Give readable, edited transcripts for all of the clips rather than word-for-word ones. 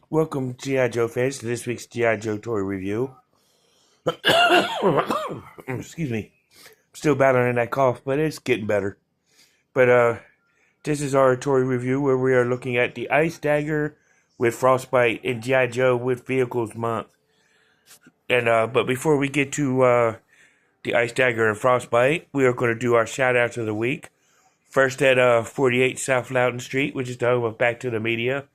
welcome G.I. Joe fans to this week's G.I. Joe toy review. Excuse me. I'm still battling that cough, but it's getting better. But this is our toy review where we are looking at the Ice Dagger with Frostbite and G.I. Joe with Vehicles Month. And but before we get to the Ice Dagger and Frostbite, we are going to do our shout outs of the week. First at 48 South Loudon Street, which is the home of Back to the Media,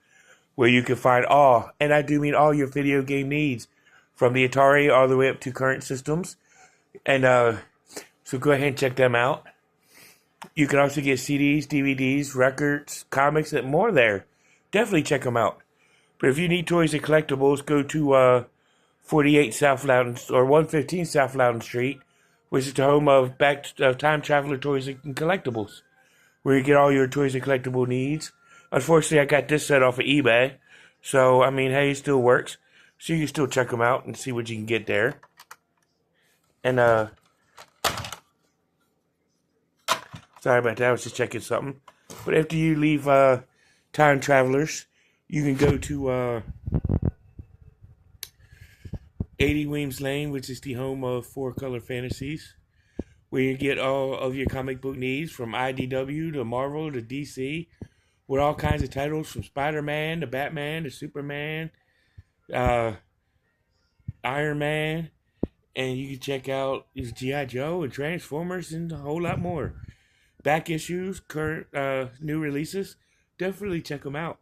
where you can find all, and I do mean all, your video game needs, from the Atari all the way up to current systems. And so go ahead and check them out. You can also get CDs, DVDs, records, comics, and more there. Definitely check them out. But if you need toys and collectibles, go to 48 South Loudon, or 115 South Loudon Street, which is the home of Time Traveler Toys and Collectibles, where you get all your toys and collectible needs. Unfortunately, I got this set off of eBay. So, I mean, hey, it still works. So you can still check them out and see what you can get there. And, sorry about that. I was just checking something. But after you leave Time Travelers, you can go to 80 Weems Lane, which is the home of Four Color Fantasies, where you get all of your comic book needs from IDW to Marvel to DC, with all kinds of titles from Spider-Man to Batman to Superman, Iron Man, and you can check out G.I. Joe and Transformers and a whole lot more. Back issues, current new releases, definitely check them out.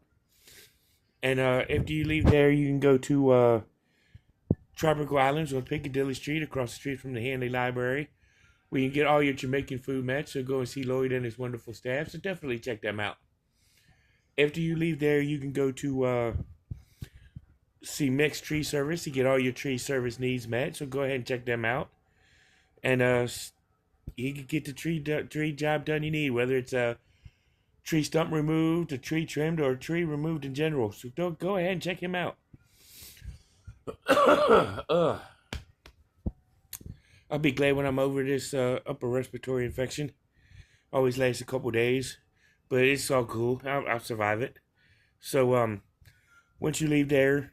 And after you leave there, you can go to Tropical Islands on Piccadilly Street, across the street from the Hanley Library, where you can get all your Jamaican food match. So go and see Lloyd and his wonderful staff. So definitely check them out. After you leave there, you can go to see Mixed Tree Service to get all your tree service needs met. So go ahead and check them out. And you can get the tree job done you need, whether it's a tree stump removed, a tree trimmed, or a tree removed in general. So go ahead and check him out. I'll be glad when I'm over this upper respiratory infection. Always lasts a couple days, but it's all cool. I'll survive it. So once you leave there,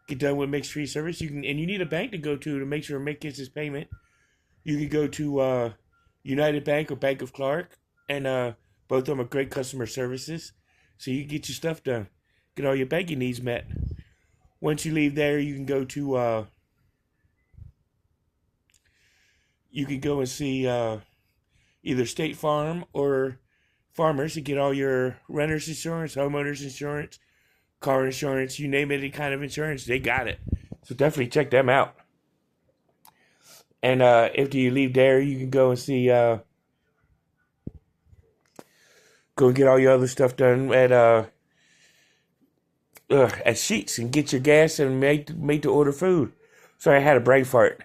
get done with Mixed Tree Service, you need a bank to go to make sure Mick gets his payment. You can go to United Bank or Bank of Clark, and both of them are great customer services, so you can get your stuff done, get all your banking needs met. Once you leave there, you can go to you can go and see either State Farm or Farmers to get all your renter's insurance, homeowner's insurance, car insurance, you name it, any kind of insurance, they got it. So definitely check them out. And after you leave there, you can go and see, go and get all your other stuff done at Sheetz and get your gas and make to order food. Sorry, I had a brain fart.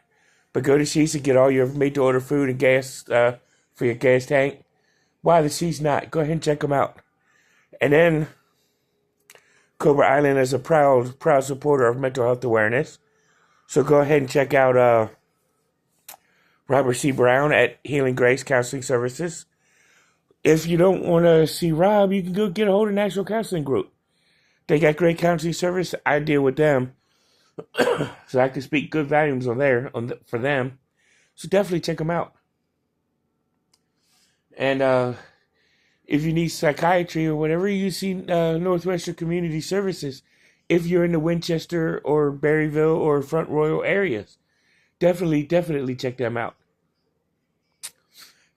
But go to Sheetz and get all your made to order food and gas for your gas tank. Why the Sheetz not? Go ahead and check them out. And then Cobra Island is a proud supporter of mental health awareness. So go ahead and check out Robert C. Brown at Healing Grace Counseling Services. If you don't want to see Rob, you can go get a hold of National Counseling Group. They got great counseling service. I deal with them, so I can speak good volumes for them. So definitely check them out. And if you need psychiatry or whatever, you see Northwestern Community Services. If you're in the Winchester or Berryville or Front Royal areas, definitely check them out.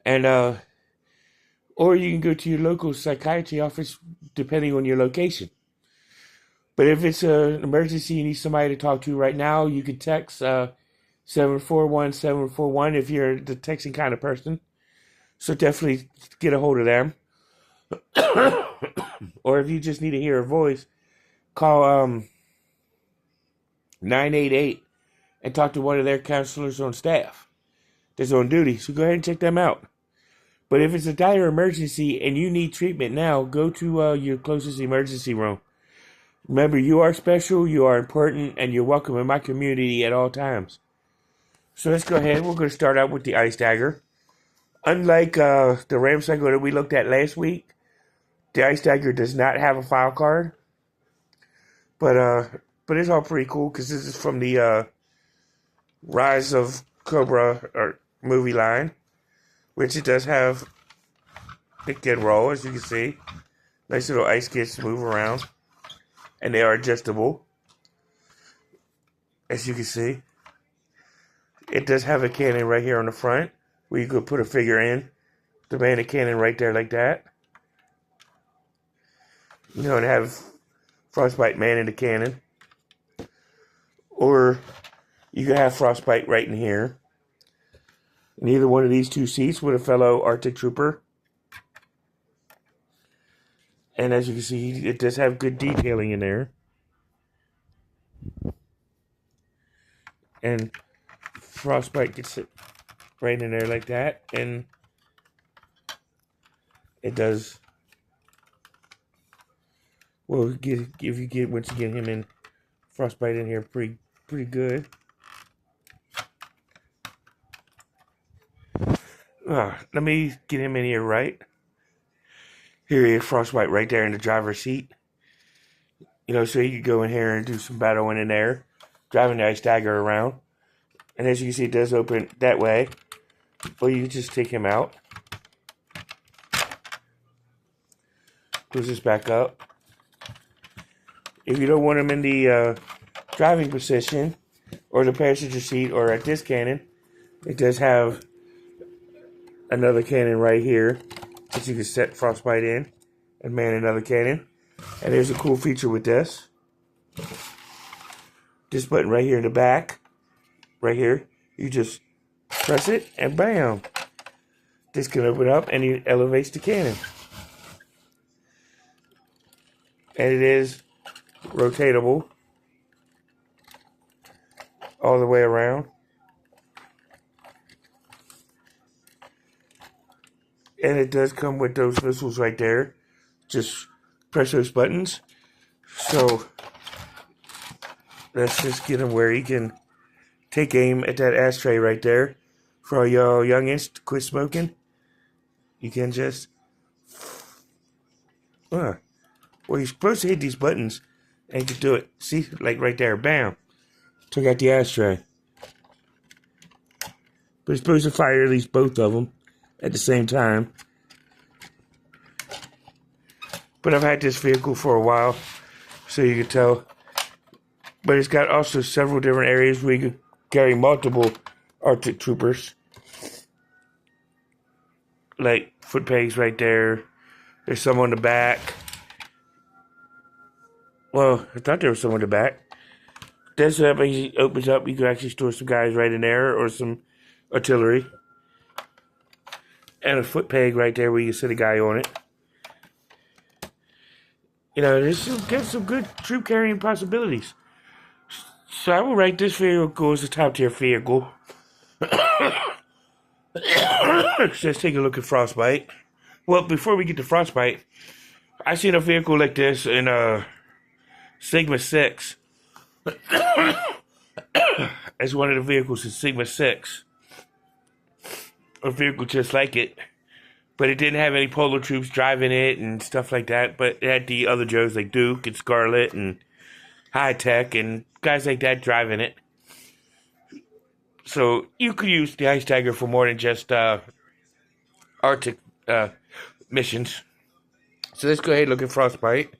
And or you can go to your local psychiatry office, depending on your location. But if it's an emergency, you need somebody to talk to right now, you can text 741-741 if you're the texting kind of person. So definitely get a hold of them. Or if you just need to hear a voice, call 988 and talk to one of their counselors on staff that's on duty. So go ahead and check them out. But if it's a dire emergency and you need treatment now, go to your closest emergency room. Remember, you are special, you are important, and you're welcome in my community at all times. So let's go ahead. We're going to start out with the Ice Dagger. Unlike the Ram Cycle that we looked at last week, the Ice Dagger does not have a file card. But it's all pretty cool because this is from the Rise of Cobra or movie line, which it does have pick and roll, as you can see. Nice little ice kits to move around, and they are adjustable, as you can see. It does have a cannon right here on the front, where you could put a figure in to man a cannon right there like that. You know, and have Frostbite manning the cannon. Or you could have Frostbite right in here. In either one of these two seats with a fellow Arctic Trooper. And as you can see, it does have good detailing in there. And Frostbite gets it right in there like that. And it does, well, if you get, once you get him in, Frostbite in here pretty good. Let me get him in here right. Here he is, Frostbite right there in the driver's seat. You know, so you could go in here and do some battling in there, driving the Ice Dagger around. And as you can see, it does open that way. Or you can just take him out. Close this back up. If you don't want him in the driving position, or the passenger seat, or at this cannon, it does have another cannon right here that you can set Frostbite in and man another cannon. And there's a cool feature with this. This button right here in the back, right here, you just press it and bam! This can open up and it elevates the cannon. And it is rotatable all the way around. And it does come with those missiles right there. Just press those buttons. So let's just get him where he can take aim at that ashtray right there. For all y'all youngins to quit smoking, you can just well, you're supposed to hit these buttons and you can do it. See, like right there, bam, took out the ashtray. But you're supposed to fire at least both of them at the same time. But I've had this vehicle for a while, so you can tell. But it's got also several different areas where you can carry multiple Arctic Troopers. Like foot pegs right there. There's some on the back. Well, I thought there was some on the back. This opens up. You can actually store some guys right in there, or some artillery. And a foot peg right there where you can sit a guy on it. You know, this gets some good troop carrying possibilities. So I will rate this vehicle as a top tier vehicle. Let's take a look at Frostbite. Well, before we get to Frostbite, I seen a vehicle like this in Sigma 6. As one of the vehicles in Sigma 6. A vehicle just like it. But it didn't have any Polar troops driving it and stuff like that. But it had the other Joes like Duke and Scarlet and High Tech and guys like that driving it. So you could use the Ice Dagger for more than just Arctic missions. So let's go ahead and look at Frostbite.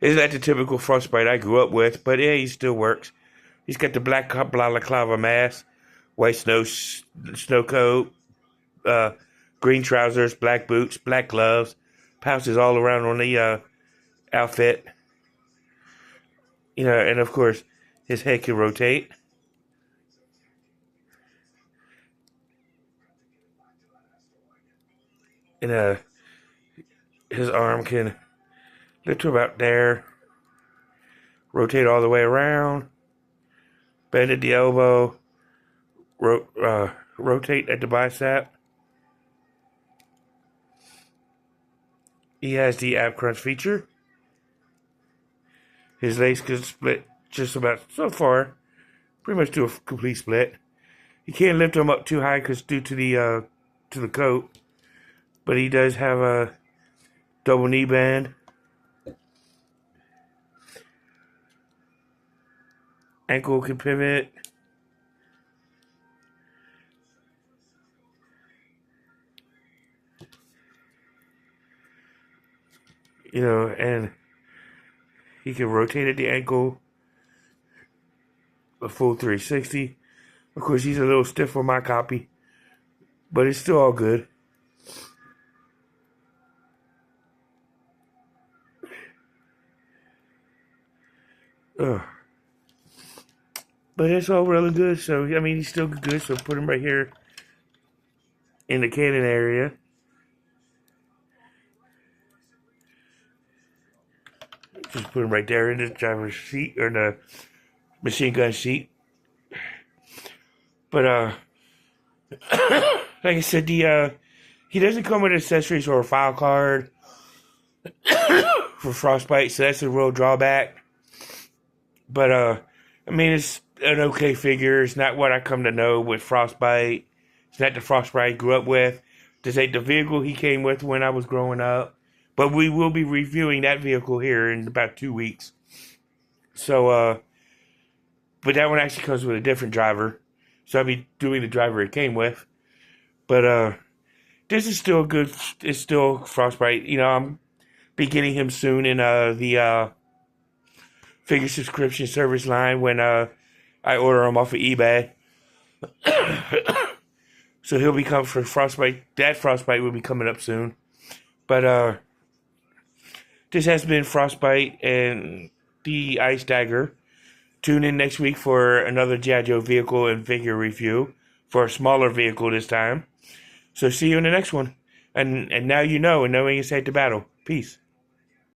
Isn't that the typical Frostbite I grew up with? But yeah, he still works. He's got the black balaclava mask, white snow coat, green trousers, black boots, black gloves, pouches all around on the outfit. You know, and of course, his head can rotate. And his arm can lift to about there, rotate all the way around, bend at the elbow, rotate at the bicep. He has the ab crunch feature. His legs can split just about so far, pretty much to a complete split. You can't lift him up too high because due to the coat, but he does have a double knee band. Ankle can pivot. You know, and he can rotate at the ankle a full 360. Of course, he's a little stiff for my copy, but it's still all good. Ugh. But it's all really good. So, I mean, he's still good. So, put him right here in the cannon area. Just put him right there in the driver's seat or the machine gun seat. But, like I said, he doesn't come with accessories or a file card for Frostbite, so that's a real drawback. But, I mean, it's an okay figure. It's not what I come to know with Frostbite. It's not the Frostbite I grew up with. This ain't the vehicle he came with when I was growing up. But we will be reviewing that vehicle here in about 2 weeks. So, but that one actually comes with a different driver. So I'll be doing the driver it came with. But, this is still good. It's still Frostbite. You know, I'm be getting him soon in, the, figure subscription service line when, I order him off of eBay. So he'll become for Frostbite. That Frostbite will be coming up soon. But, this has been Frostbite and the Ice Dagger. Tune in next week for another G.I. Joe vehicle and figure review for a smaller vehicle this time. So see you in the next one. And now you know, and knowing is half the battle. Peace.